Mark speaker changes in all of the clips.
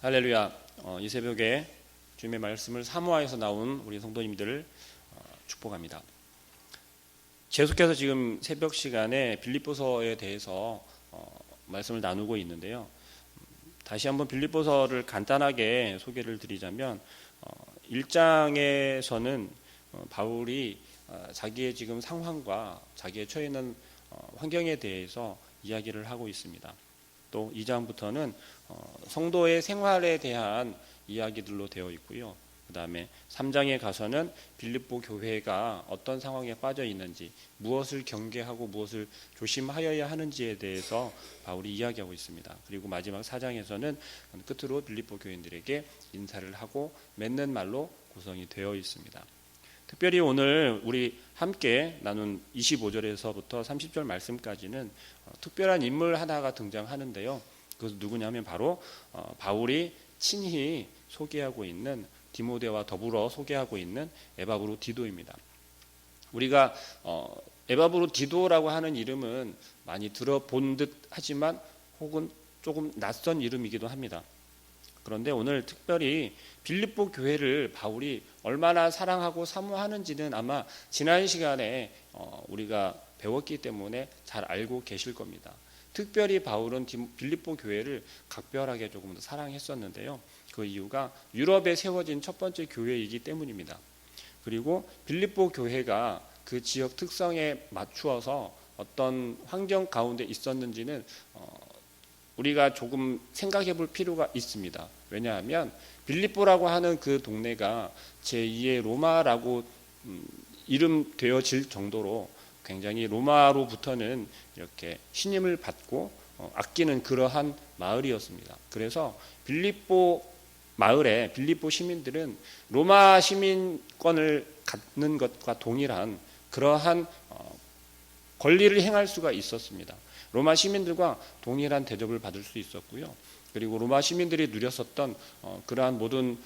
Speaker 1: 할렐루야. 이 새벽에 주님의 말씀을 사모하여서 나온 우리 성도님들을 축복합니다. 계속해서 지금 새벽 시간에 빌립보서에 대해서 말씀을 나누고 있는데요. 다시 한번 빌립보서를 간단하게 소개를 드리자면 1장에서는 바울이 자기의 지금 상황과 자기의 처해 있는 환경에 대해서 이야기를 하고 있습니다. 또 2장부터는 성도의 생활에 대한 이야기들로 되어 있고요. 그 다음에 3장에 가서는 빌립보 교회가 어떤 상황에 빠져 있는지, 무엇을 경계하고 무엇을 조심하여야 하는지에 대해서 바울이 이야기하고 있습니다. 그리고 마지막 4장에서는 끝으로 빌립보 교인들에게 인사를 하고 맺는 말로 구성이 되어 있습니다. 특별히 오늘 우리 함께 나눈 25절에서부터 30절 말씀까지는 특별한 인물 하나가 등장하는데요. 그것은 누구냐면 바로 바울이 친히 소개하고 있는 디모데와 더불어 소개하고 있는 에바브로디도입니다. 우리가 에바브로디도라고 하는 이름은 많이 들어본 듯 하지만 혹은 조금 낯선 이름이기도 합니다. 그런데 오늘 특별히 빌립보 교회를 바울이 얼마나 사랑하고 사모하는지는 아마 지난 시간에 우리가 배웠기 때문에 잘 알고 계실 겁니다. 특별히 바울은 빌립보 교회를 각별하게 조금 더 사랑했었는데요. 그 이유가 유럽에 세워진 첫 번째 교회이기 때문입니다. 그리고 빌립보 교회가 그 지역 특성에 맞추어서 어떤 환경 가운데 있었는지는 우리가 조금 생각해 볼 필요가 있습니다. 왜냐하면 빌립보라고 하는 그 동네가 제2의 로마라고 이름 되어질 정도로 굉장히 로마로부터는 이렇게 신임을 받고 아끼는 그러한 마을이었습니다. 그래서 빌립보 마을에 빌립보 시민들은 로마 시민권을 갖는 것과 동일한 그러한 권리를 행할 수가 있었습니다. 로마 시민들과 동일한 대접을 받을 수 있었고요. 그리고 로마 시민들이 누렸었던 그러한 모든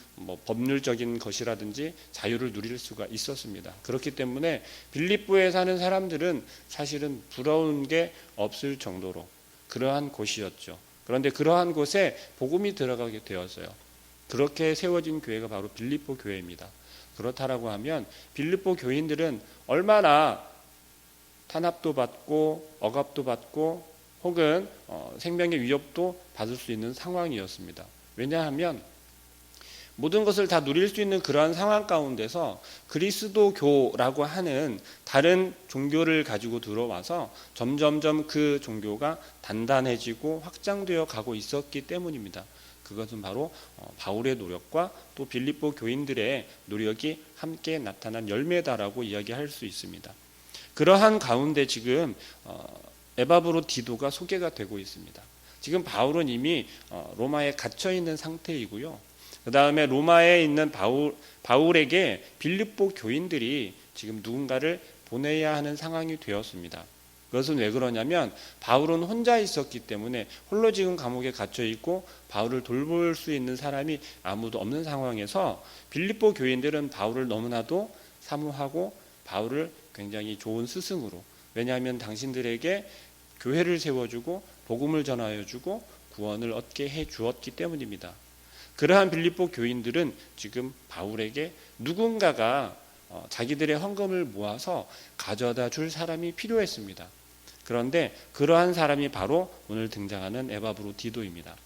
Speaker 1: 법률적인 것이라든지 자유를 누릴 수가 있었습니다. 그렇기 때문에 빌립보에 사는 사람들은 사실은 부러운 게 없을 정도로 그러한 곳이었죠. 그런데 그러한 곳에 복음이 들어가게 되었어요. 그렇게 세워진 교회가 바로 빌립보 교회입니다. 그렇다라고 하면 빌립보 교인들은 얼마나 탄압도 받고 억압도 받고 혹은 생명의 위협도 받을 수 있는 상황이었습니다. 왜냐하면 모든 것을 다 누릴 수 있는 그러한 상황 가운데서 그리스도교라고 하는 다른 종교를 가지고 들어와서 점점점 그 종교가 단단해지고 확장되어 가고 있었기 때문입니다. 그것은 바로 바울의 노력과 또 빌립보 교인들의 노력이 함께 나타난 열매다라고 이야기할 수 있습니다. 그러한 가운데 지금 에바브로디도가 소개가 되고 있습니다. 지금 바울은 이미 로마에 갇혀 있는 상태이고요. 그 다음에 로마에 있는 바울에게 빌립보 교인들이 지금 누군가를 보내야 하는 상황이 되었습니다. 그것은 왜 그러냐면 바울은 혼자 있었기 때문에 홀로 지금 감옥에 갇혀 있고 바울을 돌볼 수 있는 사람이 아무도 없는 상황에서 빌립보 교인들은 바울을 너무나도 사모하고 바울을 굉장히 좋은 스승으로, 왜냐하면 당신들에게 교회를 세워주고 복음을 전하여주고 구원을 얻게 해주었기 때문입니다. 그러한 빌립보 교인들은 지금 바울에게 누군가가 자기들의 헌금을 모아서 가져다 줄 사람이 필요했습니다. 그런데 그러한 사람이 바로 오늘 등장하는 에바브로디도입니다.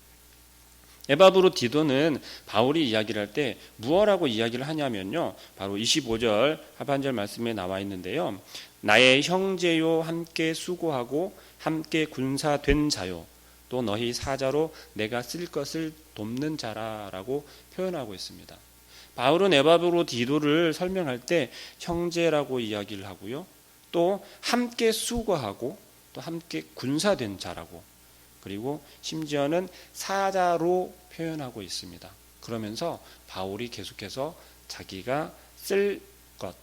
Speaker 1: 에바브로디도는 바울이 이야기를 할 때 무엇라고 이야기를 하냐면요, 바로 25절 하반절 말씀에 나와 있는데요, 나의 형제요 함께 수고하고 함께 군사된 자요 또 너희 사자로 내가 쓸 것을 돕는 자라라고 표현하고 있습니다. 바울은 에바브로디도를 설명할 때 형제라고 이야기를 하고요, 또 함께 수고하고 또 함께 군사된 자라고, 그리고 심지어는 사자로 표현하고 있습니다. 그러면서 바울이 계속해서 자기가 쓸 것,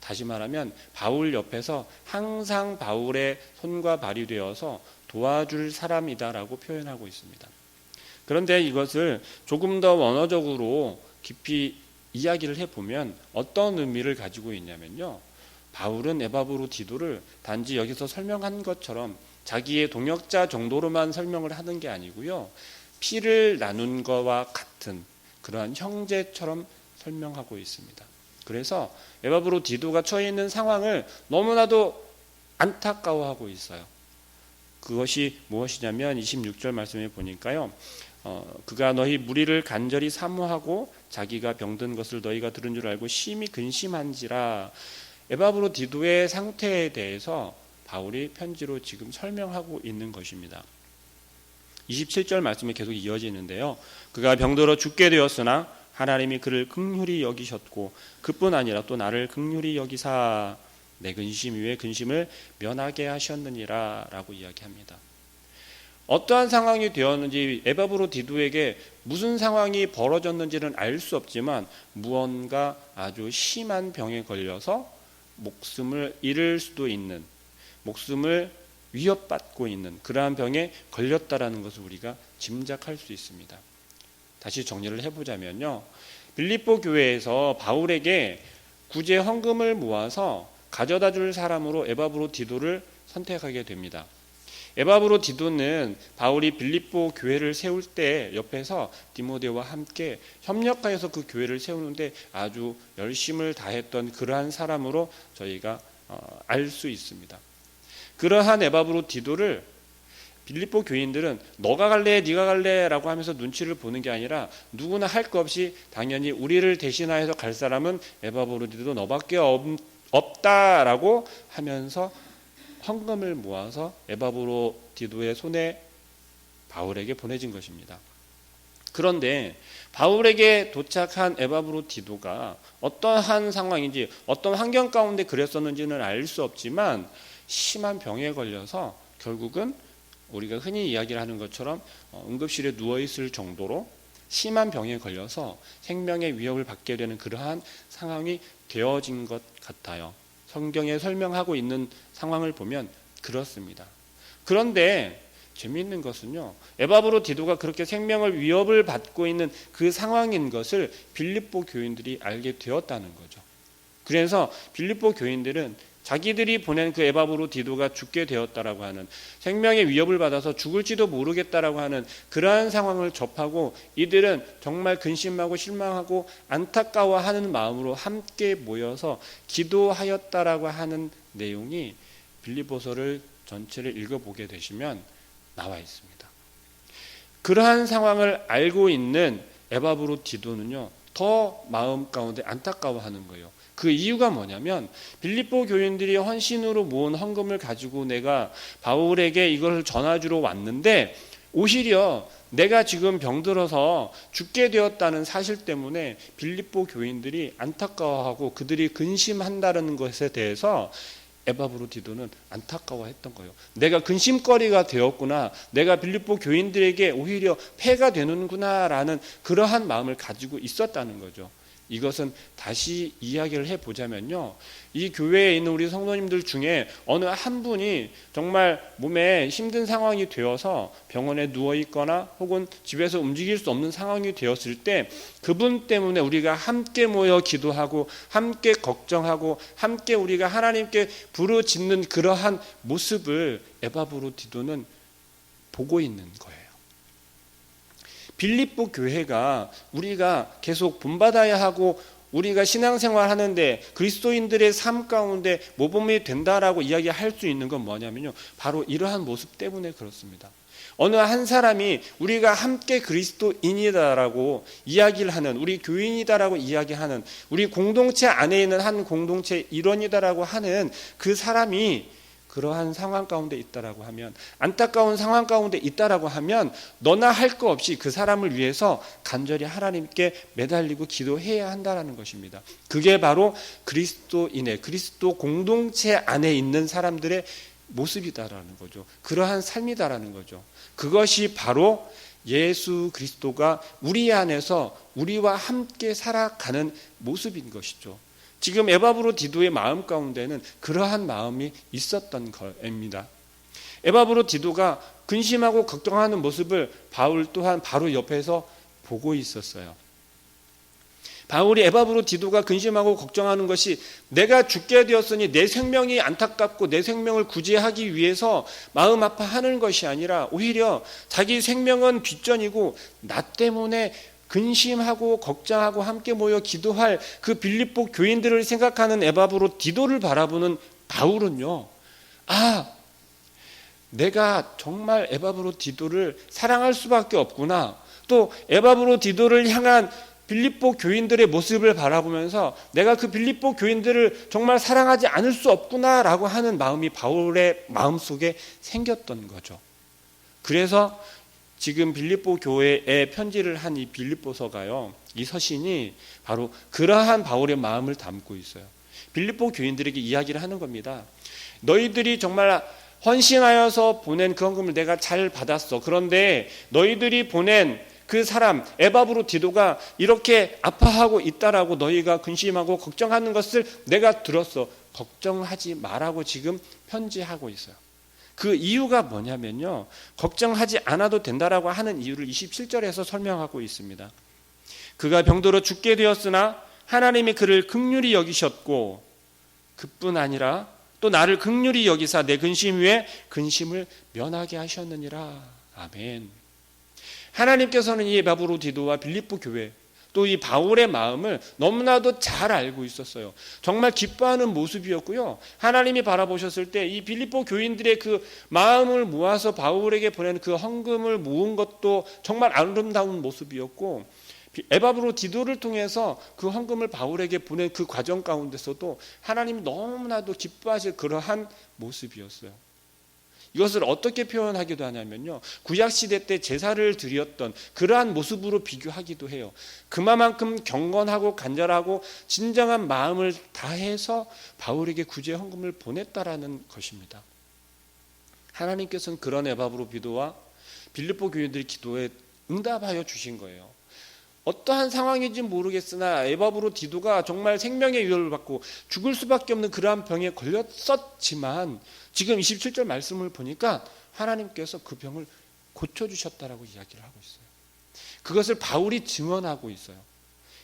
Speaker 1: 다시 말하면 바울 옆에서 항상 바울의 손과 발이 되어서 도와줄 사람이다라고 표현하고 있습니다. 그런데 이것을 조금 더 원어적으로 깊이 이야기를 해보면 어떤 의미를 가지고 있냐면요, 바울은 에바브로디도를 단지 여기서 설명한 것처럼 자기의 동역자 정도로만 설명을 하는 게 아니고요, 피를 나눈 것과 같은 그러한 형제처럼 설명하고 있습니다. 그래서 에바브로 디도가 처해 있는 상황을 너무나도 안타까워하고 있어요. 그것이 무엇이냐면 26절 말씀에 보니까요. 그가 너희 무리를 간절히 사모하고 자기가 병든 것을 너희가 들은 줄 알고 심히 근심한지라. 에바브로 디도의 상태에 대해서 바울이 편지로 지금 설명하고 있는 것입니다. 27절 말씀이 계속 이어지는데요. 그가 병들어 죽게 되었으나 하나님이 그를 긍휼히 여기셨고 그뿐 아니라 또 나를 긍휼히 여기사 내 근심 위에 근심을 면하게 하셨느니라 라고 이야기합니다. 어떠한 상황이 되었는지 에바브로 디도에게 무슨 상황이 벌어졌는지는 알 수 없지만 무언가 아주 심한 병에 걸려서 목숨을 잃을 수도 있는, 목숨을 위협받고 있는 그러한 병에 걸렸다라는 것을 우리가 짐작할 수 있습니다. 다시 정리를 해보자면요. 빌립보 교회에서 바울에게 구제 헌금을 모아서 가져다 줄 사람으로 에바브로 디도를 선택하게 됩니다. 에바브로 디도는 바울이 빌립보 교회를 세울 때 옆에서 디모데와 함께 협력하여서 그 교회를 세우는데 아주 열심을 다했던 그러한 사람으로 저희가 알 수 있습니다. 그러한 에바브로 디도를 빌립보 교인들은 너가 갈래 네가 갈래 라고 하면서 눈치를 보는 게 아니라 누구나 할 것 없이 당연히 우리를 대신하여서 갈 사람은 에바브로 디도 너밖에 없다라고 하면서 헌금을 모아서 에바브로 디도의 손에 바울에게 보내진 것입니다. 그런데 바울에게 도착한 에바브로 디도가 어떠한 상황인지 어떤 환경 가운데 그랬었는지는 알 수 없지만 심한 병에 걸려서 결국은 우리가 흔히 이야기를 하는 것처럼 응급실에 누워있을 정도로 심한 병에 걸려서 생명의 위협을 받게 되는 그러한 상황이 되어진 것 같아요. 성경에 설명하고 있는 상황을 보면 그렇습니다. 그런데 재미있는 것은요. 에바브로 디도가 그렇게 생명을 위협을 받고 있는 그 상황인 것을 빌립보 교인들이 알게 되었다는 거죠. 그래서 빌립보 교인들은 자기들이 보낸 그 에바브로 디도가 죽게 되었다라고 하는 생명의 위협을 받아서 죽을지도 모르겠다라고 하는 그러한 상황을 접하고 이들은 정말 근심하고 실망하고 안타까워하는 마음으로 함께 모여서 기도하였다라고 하는 내용이 빌립보서를 전체를 읽어보게 되시면 나와 있습니다. 그러한 상황을 알고 있는 에바브로 디도는요 더 마음 가운데 안타까워하는 거예요. 그 이유가 뭐냐면 빌립보 교인들이 헌신으로 모은 헌금을 가지고 내가 바울에게 이걸 전해주러 왔는데 오히려 내가 지금 병들어서 죽게 되었다는 사실 때문에 빌립보 교인들이 안타까워하고 그들이 근심한다는 것에 대해서 에바브로 디도는 안타까워했던 거예요. 내가 근심거리가 되었구나. 내가 빌립보 교인들에게 오히려 폐가 되는구나라는 그러한 마음을 가지고 있었다는 거죠. 이것은 다시 이야기를 해보자면요. 이 교회에 있는 우리 성도님들 중에 어느 한 분이 정말 몸에 힘든 상황이 되어서 병원에 누워있거나 혹은 집에서 움직일 수 없는 상황이 되었을 때 그분 때문에 우리가 함께 모여 기도하고 함께 걱정하고 함께 우리가 하나님께 부르짖는 그러한 모습을 에바브로 디도는 보고 있는 거예요. 빌립보 교회가 우리가 계속 본받아야 하고 우리가 신앙생활 하는데 그리스도인들의 삶 가운데 모범이 된다라고 이야기할 수 있는 건 뭐냐면요. 바로 이러한 모습 때문에 그렇습니다. 어느 한 사람이 우리가 함께 그리스도인이다라고 이야기를 하는 우리 교인이다라고 이야기하는 우리 공동체 안에 있는 한 공동체 일원이다라고 하는 그 사람이 그러한 상황 가운데 있다라고 하면 안타까운 상황 가운데 있다라고 하면 너나 할 거 없이 그 사람을 위해서 간절히 하나님께 매달리고 기도해야 한다라는 것입니다. 그게 바로 그리스도인의 그리스도 공동체 안에 있는 사람들의 모습이다라는 거죠. 그러한 삶이다라는 거죠. 그것이 바로 예수 그리스도가 우리 안에서 우리와 함께 살아가는 모습인 것이죠. 지금 에바브로 디도의 마음 가운데는 그러한 마음이 있었던 겁니다. 에바브로 디도가 근심하고 걱정하는 모습을 바울 또한 바로 옆에서 보고 있었어요. 바울이 에바브로 디도가 근심하고 걱정하는 것이 내가 죽게 되었으니 내 생명이 안타깝고 내 생명을 구제하기 위해서 마음 아파하는 것이 아니라 오히려 자기 생명은 뒷전이고 나 때문에 근심하고 걱정하고 함께 모여 기도할 그 빌립보 교인들을 생각하는 에바브로디도를 바라보는 바울은요, 내가 정말 에바브로디도를 사랑할 수밖에 없구나. 또 에바브로디도를 향한 빌립보 교인들의 모습을 바라보면서 내가 그 빌립보 교인들을 정말 사랑하지 않을 수 없구나라고 하는 마음이 바울의 마음속에 생겼던 거죠. 그래서 지금 빌립보 교회에 편지를 한 이 빌립보서가요, 이 서신이 바로 그러한 바울의 마음을 담고 있어요. 빌립보 교인들에게 이야기를 하는 겁니다. 너희들이 정말 헌신하여서 보낸 그 헌금을 내가 잘 받았어. 그런데 너희들이 보낸 그 사람 에바브로디도가 이렇게 아파하고 있다라고 너희가 근심하고 걱정하는 것을 내가 들었어. 걱정하지 말라고 지금 편지하고 있어요. 그 이유가 뭐냐면요, 걱정하지 않아도 된다라고 하는 이유를 27절에서 설명하고 있습니다. 그가 병들어 죽게 되었으나 하나님이 그를 긍휼히 여기셨고 그뿐 아니라 또 나를 긍휼히 여기사 내 근심 위에 근심을 면하게 하셨느니라. 아멘. 하나님께서는 이 에바브로디도와 빌립보 교회 또 이 바울의 마음을 너무나도 잘 알고 있었어요. 정말 기뻐하는 모습이었고요. 하나님이 바라보셨을 때 이 빌립보 교인들의 그 마음을 모아서 바울에게 보낸 그 헌금을 모은 것도 정말 아름다운 모습이었고, 에바브로디도를 통해서 그 헌금을 바울에게 보낸 그 과정 가운데서도 하나님이 너무나도 기뻐하실 그러한 모습이었어요. 이것을 어떻게 표현하기도 하냐면요, 구약시대 때 제사를 드렸던 그러한 모습으로 비교하기도 해요. 그만큼 경건하고 간절하고 진정한 마음을 다해서 바울에게 구제 헌금을 보냈다라는 것입니다. 하나님께서는 그런 에바브로디도와 빌립보 교인들의 기도에 응답하여 주신 거예요. 어떠한 상황인지 모르겠으나 에바브로디도가 정말 생명의 위협을 받고 죽을 수밖에 없는 그러한 병에 걸렸었지만 지금 27절 말씀을 보니까 하나님께서 그 병을 고쳐주셨다라고 이야기를 하고 있어요. 그것을 바울이 증언하고 있어요.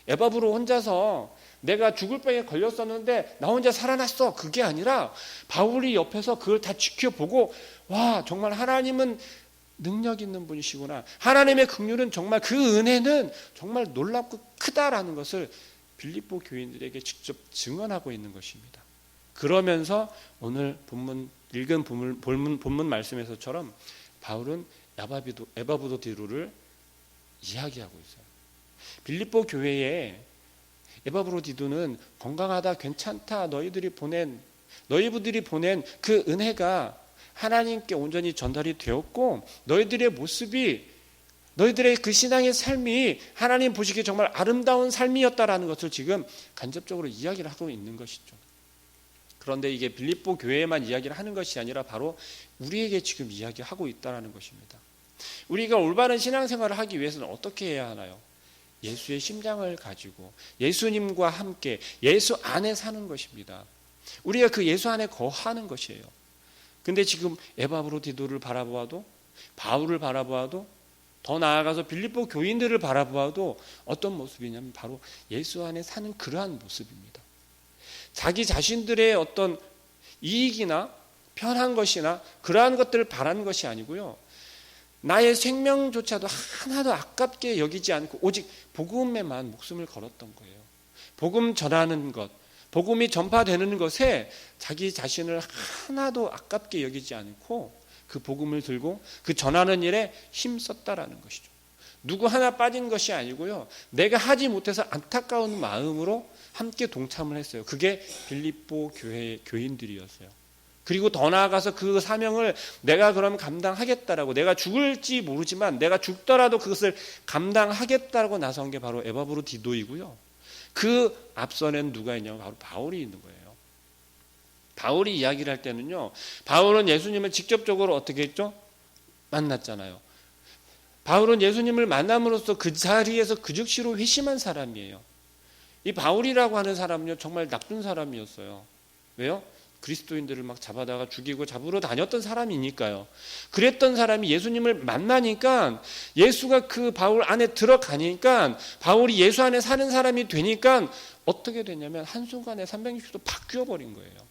Speaker 1: 에바브로 혼자서 내가 죽을 병에 걸렸었는데 나 혼자 살아났어, 그게 아니라 바울이 옆에서 그걸 다 지켜보고, 와, 정말 하나님은 능력 있는 분이시구나, 하나님의 긍휼은 정말, 그 은혜는 정말 놀랍고 크다라는 것을 빌립보 교인들에게 직접 증언하고 있는 것입니다. 그러면서 오늘 읽은 본문 말씀에서처럼 바울은 에바브로디도를 이야기하고 있어요. 빌립보 교회에 에바브로디도는 건강하다, 괜찮다, 너희들이 보낸 그 은혜가 하나님께 온전히 전달이 되었고, 너희들의 모습이, 너희들의 그 신앙의 삶이 하나님 보시기에 정말 아름다운 삶이었다라는 것을 지금 간접적으로 이야기를 하고 있는 것이죠. 그런데 이게 빌립보 교회에만 이야기를 하는 것이 아니라 바로 우리에게 지금 이야기하고 있다는 것입니다. 우리가 올바른 신앙생활을 하기 위해서는 어떻게 해야 하나요? 예수의 심장을 가지고 예수님과 함께 예수 안에 사는 것입니다. 우리가 그 예수 안에 거하는 것이에요. 근데 지금 에바브로디도를 바라보아도, 바울을 바라보아도, 더 나아가서 빌립보 교인들을 바라보아도 어떤 모습이냐면 바로 예수 안에 사는 그러한 모습입니다. 자기 자신들의 어떤 이익이나 편한 것이나 그러한 것들을 바라는 것이 아니고요, 나의 생명조차도 하나도 아깝게 여기지 않고 오직 복음에만 목숨을 걸었던 거예요. 복음 전하는 것, 복음이 전파되는 것에 자기 자신을 하나도 아깝게 여기지 않고 그 복음을 들고 그 전하는 일에 힘썼다라는 것이죠. 누구 하나 빠진 것이 아니고요, 내가 하지 못해서 안타까운 마음으로 함께 동참을 했어요. 그게 빌립보 교회 교인들이었어요. 그리고 더 나아가서 그 사명을 내가 그럼 감당하겠다라고, 내가 죽을지 모르지만 내가 죽더라도 그것을 감당하겠다라고 나선 게 바로 에바브로디도이고요. 그 앞선에는 누가 있냐면 바로 바울이 있는 거예요. 바울이 이야기를 할 때는요, 바울은 예수님을 직접적으로 어떻게 했죠? 만났잖아요. 바울은 예수님을 만남으로써 그 자리에서 그 즉시로 회심한 사람이에요. 이 바울이라고 하는 사람은요, 정말 나쁜 사람이었어요. 왜요? 그리스도인들을 막 잡아다가 죽이고 잡으러 다녔던 사람이니까요. 그랬던 사람이 예수님을 만나니까, 예수가 그 바울 안에 들어가니까, 바울이 예수 안에 사는 사람이 되니까 어떻게 됐냐면 한순간에 360도 바뀌어 버린 거예요.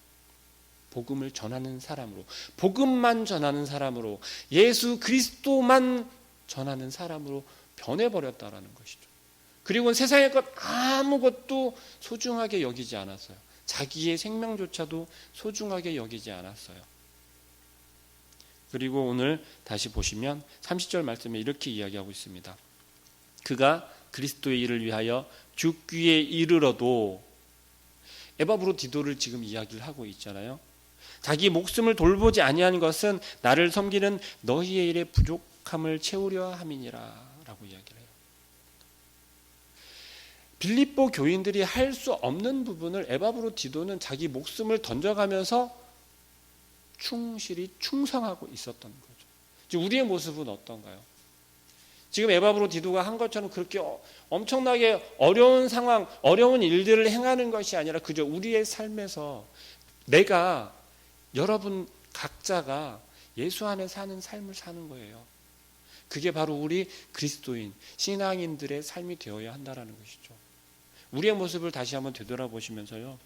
Speaker 1: 복음을 전하는 사람으로, 복음만 전하는 사람으로, 예수 그리스도만 전하는 사람으로 변해버렸다라는 것이죠. 그리고 세상의 것 아무것도 소중하게 여기지 않았어요. 자기의 생명조차도 소중하게 여기지 않았어요. 그리고 오늘 다시 보시면 30절 말씀에 이렇게 이야기하고 있습니다. 그가 그리스도의 일을 위하여 죽기에 이르러도, 에바브로디도를 지금 이야기를 하고 있잖아요. 자기 목숨을 돌보지 아니한 것은 나를 섬기는 너희의 일의 부족함을 채우려 함이니라 라고 이야기를 해요. 빌립보 교인들이 할 수 없는 부분을 에바브로디도는 자기 목숨을 던져가면서 충실히 충성하고 있었던 거죠. 지금 우리의 모습은 어떤가요? 지금 에바브로디도가 한 것처럼 그렇게 엄청나게 어려운 상황, 어려운 일들을 행하는 것이 아니라 그저 우리의 삶에서 내가, 여러분 각자가 예수 안에 사는 삶을 사는 거예요. 그게 바로 우리 그리스도인, 신앙인들의 삶이 되어야 한다는 것이죠. 우리의 모습을 다시 한번 되돌아보시면서요,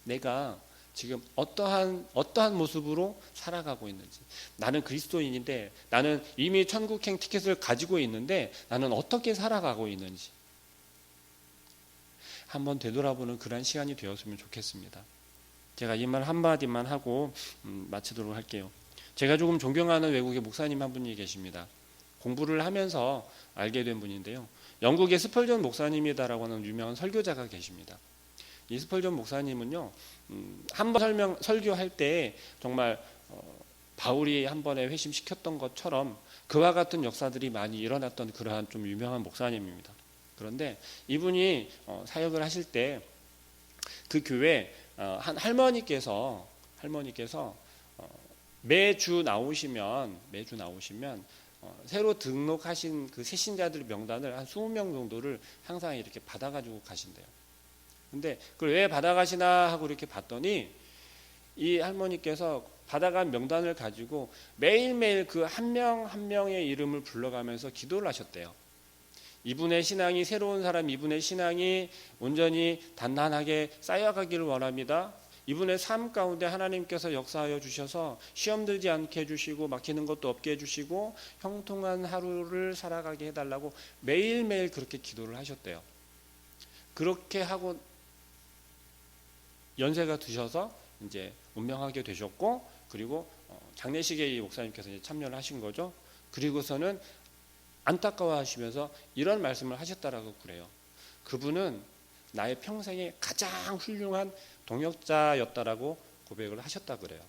Speaker 1: 내가 지금 어떠한 모습으로 살아가고 있는지, 나는 그리스도인인데 나는 이미 천국행 티켓을 가지고 있는데 나는 어떻게 살아가고 있는지 한번 되돌아보는 그런 시간이 되었으면 좋겠습니다. 제가 이 말 한마디만 하고 마치도록 할게요. 제가 조금 존경하는 외국의 목사님 한 분이 계십니다. 공부를 하면서 알게 된 분인데요, 영국의 스펄전 목사님이다라고 하는 유명한 설교자가 계십니다. 이 스펄전 목사님은요, 한번 설교할 때 정말 바울이 한 번에 회심시켰던 것처럼 그와 같은 역사들이 많이 일어났던 그러한 좀 유명한 목사님입니다. 그런데 이분이 사역을 하실 때 그 교회 한 할머니께서 매주 나오시면 새로 등록하신 그 새신자들 명단을 한 20명 정도를 항상 이렇게 받아가지고 가신대요. 근데 그걸 왜 받아가시나 하고 이렇게 봤더니 이 할머니께서 받아간 명단을 가지고 매일매일 그 한 명 한 명의 이름을 불러가면서 기도를 하셨대요. 이분의 신앙이, 새로운 사람 이분의 신앙이 온전히 단단하게 쌓여가기를 원합니다. 이분의 삶 가운데 하나님께서 역사하여 주셔서 시험 들지 않게 해주시고 막히는 것도 없게 해주시고 형통한 하루를 살아가게 해달라고 매일매일 그렇게 기도를 하셨대요. 그렇게 하고 연세가 드셔서 이제 운명하게 되셨고, 그리고 장례식에 이 목사님께서 이제 참여를 하신 거죠. 그리고서는 안타까워하시면서 이런 말씀을 하셨다라고 그래요. 그분은 나의 평생에 가장 훌륭한 동역자였다라고 고백을 하셨다 그래요.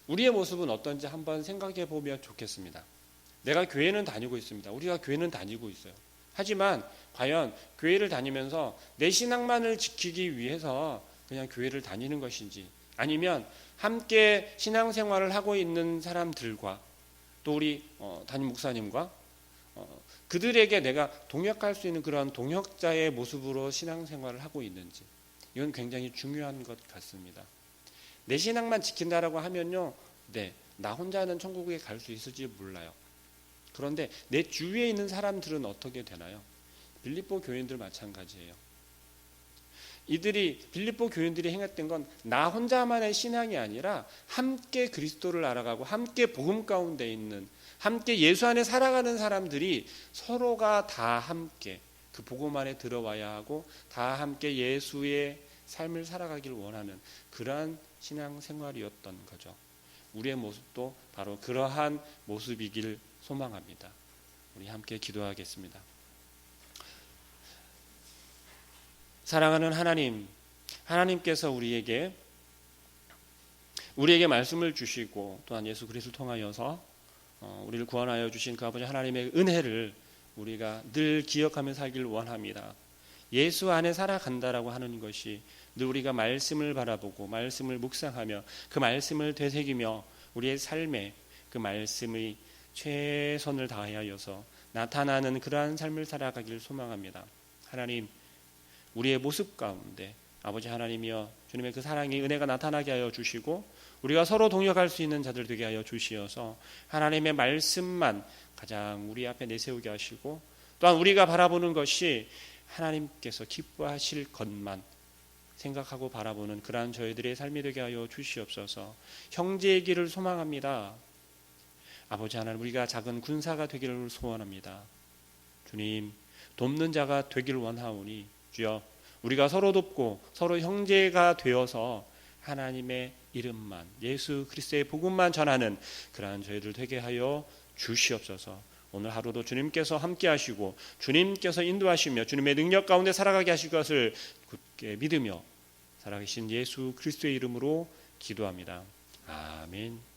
Speaker 1: 우리의 모습은 어떤지 한번 생각해 보면 좋겠습니다. 내가 교회는 다니고 있습니다. 우리가 교회는 다니고 있어요. 하지만 과연 교회를 다니면서 내 신앙만을 지키기 위해서 그냥 교회를 다니는 것인지, 아니면 함께 신앙생활을 하고 있는 사람들과 또 우리 담임 목사님과 그들에게 내가 동역할 수 있는 그런 동역자의 모습으로 신앙생활을 하고 있는지, 이건 굉장히 중요한 것 같습니다. 내 신앙만 지킨다라고 하면요, 나 혼자는 천국에 갈 수 있을지 몰라요. 그런데 내 주위에 있는 사람들은 어떻게 되나요? 빌립보 교인들 마찬가지예요. 빌립보 교인들이 행했던 건 나 혼자만의 신앙이 아니라 함께 그리스도를 알아가고 함께 복음 가운데 있는, 함께 예수 안에 살아가는 사람들이 서로가 다 함께 그 복음 안에 들어와야 하고 다 함께 예수의 삶을 살아가기를 원하는 그러한 신앙 생활이었던 거죠. 우리의 모습도 바로 그러한 모습이길 소망합니다. 우리 함께 기도하겠습니다. 사랑하는 하나님께서 우리에게 말씀을 주시고 또한 예수 그리스도를 통하여서 우리를 구원하여 주신 그 아버지 하나님의 은혜를 우리가 늘 기억하며 살기를 원합니다. 예수 안에 살아간다라고 하는 것이 늘 우리가 말씀을 바라보고 말씀을 묵상하며 그 말씀을 되새기며 우리의 삶에 그 말씀의 최선을 다하여서 나타나는 그러한 삶을 살아가기를 소망합니다. 하나님, 우리의 모습 가운데 아버지 하나님이여 주님의 그 사랑의 은혜가 나타나게 하여 주시고 우리가 서로 동역할 수 있는 자들 되게 하여 주시어서 하나님의 말씀만 가장 우리 앞에 내세우게 하시고, 또한 우리가 바라보는 것이 하나님께서 기뻐하실 것만 생각하고 바라보는 그러한 저희들의 삶이 되게 하여 주시옵소서. 형제의 길을 소망합니다. 아버지 하나님, 우리가 작은 군사가 되기를 소원합니다. 주님, 돕는 자가 되길 원하오니 주여 우리가 서로 돕고 서로 형제가 되어서 하나님의 이름만, 예수 그리스도의 복음만 전하는 그러한 저희들 되게 하여 주시옵소서. 오늘 하루도 주님께서 함께 하시고 주님께서 인도하시며 주님의 능력 가운데 살아가게 하실 것을 굳게 믿으며 살아계신 예수 그리스도의 이름으로 기도합니다. 아멘.